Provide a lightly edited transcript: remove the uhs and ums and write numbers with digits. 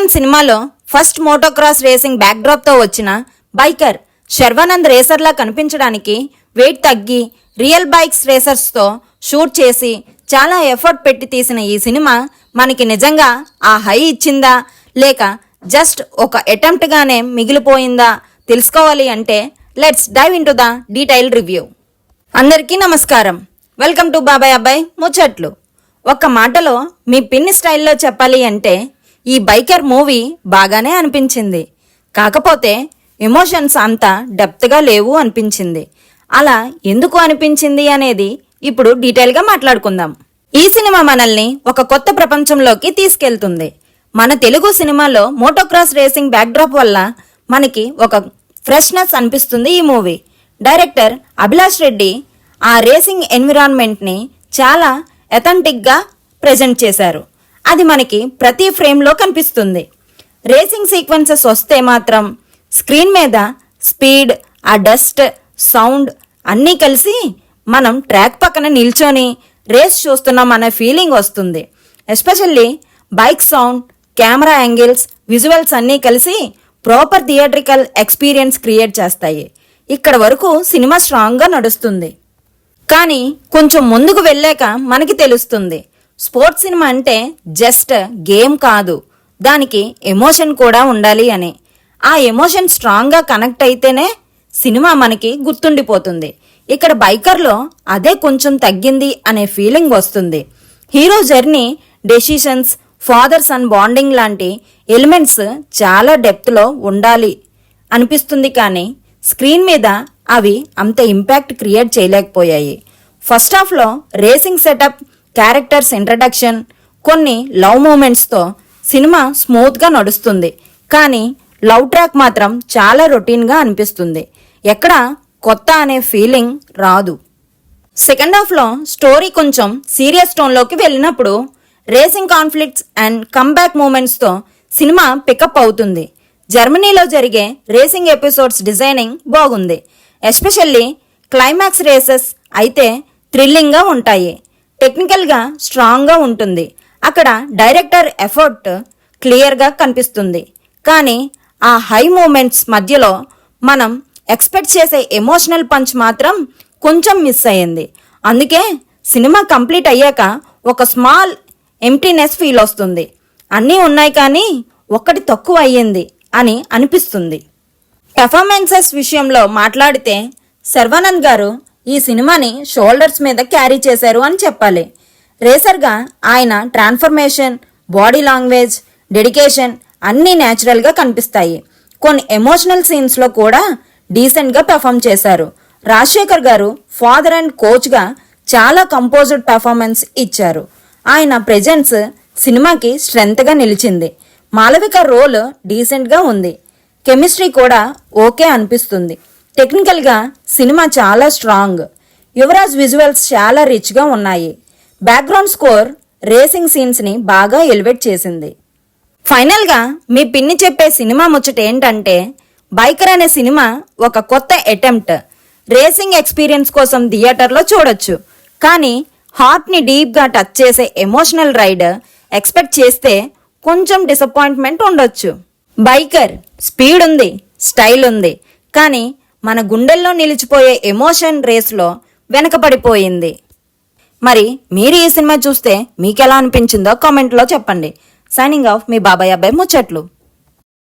శర్వానంద్ సినిమాలో first motocross racing బ్యాక్డ్రాప్తో వచ్చిన biker Sharwanand రేసర్లా కనిపించడానికి వెయిట్ తగ్గి రియల్ బైక్స్ రేసర్స్తో షూట్ చేసి చాలా ఎఫర్ట్ పెట్టి తీసిన ఈ సినిమా మనకి నిజంగా ఆ హై ఇచ్చిందా లేక జస్ట్ ఒక అటెంప్ట్గానే మిగిలిపోయిందా తెలుసుకోవాలి అంటే let's dive into the detail review. అందరికీ నమస్కారం. వెల్కమ్ టు బాబాయ్ అబ్బాయి ముచ్చట్లు. ఒక్క మాటలో మీ పిన్ని స్టైల్లో చెప్పాలి అంటే ఈ బైకర్ మూవీ బాగానే అనిపించింది. కాకపోతే ఎమోషన్స్ అంత డెప్త్గా లేవు అనిపించింది. అలా ఎందుకు అనిపించింది అనేది ఇప్పుడు డీటెయిల్గా మాట్లాడుకుందాం. ఈ సినిమా మనల్ని ఒక కొత్త ప్రపంచంలోకి తీసుకెళ్తుంది. మన తెలుగు సినిమాలో మోటోక్రాస్ రేసింగ్ బ్యాక్డ్రాప్ వల్ల మనకి ఒక ఫ్రెష్నెస్ అనిపిస్తుంది ఈ మూవీ. డైరెక్టర్ అభిలాష్ రెడ్డి ఆ రేసింగ్ ఎన్విరాన్మెంట్ని చాలా అథెంటిక్గా ప్రజెంట్ చేశారు. అది మనకి ప్రతి ఫ్రేమ్లో కనిపిస్తుంది. రేసింగ్ సీక్వెన్సెస్ వస్తే మాత్రం స్క్రీన్ మీద స్పీడ్, ఆ డస్ట్, సౌండ్ అన్నీ కలిసి మనం ట్రాక్ పక్కన నిల్చొని రేస్ చూస్తున్నాం అనే ఫీలింగ్ వస్తుంది. Especially bike sound, camera angles, visuals అన్నీ కలిసి ప్రాపర్ థియేట్రికల్ ఎక్స్పీరియన్స్ క్రియేట్ చేస్తాయి. ఇక్కడ వరకు సినిమా స్ట్రాంగ్గా నడుస్తుంది. కానీ కొంచెం ముందుకు వెళ్ళాక మనకి తెలుస్తుంది స్పోర్ట్స్ సినిమా అంటే జస్ట్ గేమ్ కాదు, దానికి ఎమోషన్ కూడా ఉండాలి అని. ఆ ఎమోషన్ స్ట్రాంగ్గా కనెక్ట్ అయితేనే సినిమా మనకి గుర్తుండిపోతుంది. ఇక్కడ బైకర్లో అదే కొంచెం తగ్గింది అనే ఫీలింగ్ వస్తుంది. Hero journey, decisions, father son bonding లాంటి ఎలిమెంట్స్ చాలా డెప్త్లో ఉండాలి అనిపిస్తుంది. కానీ స్క్రీన్ మీద అవి అంత ఇంపాక్ట్ క్రియేట్ చేయలేకపోయాయి. ఫస్ట్ హాఫ్లో రేసింగ్ సెటప్, క్యారెక్టర్స్ ఇంట్రడక్షన్, కొన్ని లవ్ మూమెంట్స్తో సినిమా స్మూత్గా నడుస్తుంది. కానీ లవ్ ట్రాక్ మాత్రం చాలా రొటీన్గా అనిపిస్తుంది. ఎక్కడ కొత్త అనే ఫీలింగ్ రాదు. సెకండ్ హాఫ్లో స్టోరీ కొంచెం సీరియస్ టోన్లోకి వెళ్ళినప్పుడు రేసింగ్ కాన్ఫ్లిక్ట్స్ అండ్ కమ్బ్యాక్ మూమెంట్స్తో సినిమా పికప్ అవుతుంది. జర్మనీలో జరిగే రేసింగ్ ఎపిసోడ్స్ డిజైనింగ్ బాగుంది. ఎస్పెషల్లీ క్లైమాక్స్ రేసెస్ అయితే థ్రిల్లింగ్గా ఉంటాయి. టెక్నికల్గా స్ట్రాంగ్గా ఉంటుంది. అక్కడ డైరెక్టర్ ఎఫర్ట్ క్లియర్గా కనిపిస్తుంది. కానీ ఆ హై మూమెంట్స్ మధ్యలో మనం ఎక్స్పెక్ట్ చేసే ఎమోషనల్ పంచ్ మాత్రం కొంచెం మిస్ అయ్యింది. అందుకే సినిమా కంప్లీట్ అయ్యాక ఒక స్మాల్ ఎంప్టీనెస్ ఫీల్ వస్తుంది. అన్నీ ఉన్నాయి కానీ ఒక్కటి తక్కువ అయ్యింది అని అనిపిస్తుంది. పెర్ఫార్మెన్సెస్ విషయంలో మాట్లాడితే శర్వానంద్ గారు ఈ సినిమాని షోల్డర్స్ మీద క్యారీ చేశారు అని చెప్పాలి. రేసర్గా ఆయన ట్రాన్స్ఫర్మేషన్, బాడీ లాంగ్వేజ్, డెడికేషన్ అన్నీ న్యాచురల్గా కనిపిస్తాయి. కొన్ని ఎమోషనల్ సీన్స్లో కూడా డీసెంట్గా పెర్ఫామ్ చేశారు. రాజశేఖర్ గారు ఫాదర్ అండ్ కోచ్గా చాలా కంపోజ్డ్ పెర్ఫార్మెన్స్ ఇచ్చారు. ఆయన ప్రెజెన్స్ సినిమాకి స్ట్రెంగ్త్గా నిలిచింది. మాలవిక రోల్ డీసెంట్గా ఉంది. కెమిస్ట్రీ కూడా ఓకే అనిపిస్తుంది. టెక్నికల్గా సినిమా చాలా స్ట్రాంగ్. యువరాజ్ విజువల్స్ చాలా రిచ్గా ఉన్నాయి. బ్యాక్గ్రౌండ్ స్కోర్ రేసింగ్ సీన్స్ని బాగా ఎలివేట్ చేసింది. ఫైనల్గా మీ పిన్ని చెప్పే సినిమా ముచ్చట ఏంటంటే బైకర్ అనే సినిమా ఒక కొత్త అటెంప్ట్. రేసింగ్ ఎక్స్పీరియన్స్ కోసం థియేటర్లో చూడొచ్చు. కానీ హార్ట్ని డీప్గా టచ్ చేసే ఎమోషనల్ రైడ్ ఎక్స్పెక్ట్ చేస్తే కొంచెం డిసప్పాయింట్మెంట్ ఉండొచ్చు. బైకర్ స్పీడ్ ఉంది, స్టైల్ ఉంది, కానీ మన గుండెల్లో నిలిచిపోయే ఎమోషన్ రేస్లో వెనకపడిపోయింది. మరి మీరు ఈ సినిమా చూస్తే మీకెలా అనిపించిందో కామెంట్లో చెప్పండి. సైనింగ్ ఆఫ్ మీ బాబాయ్ అబ్బాయి ముచ్చట్లు.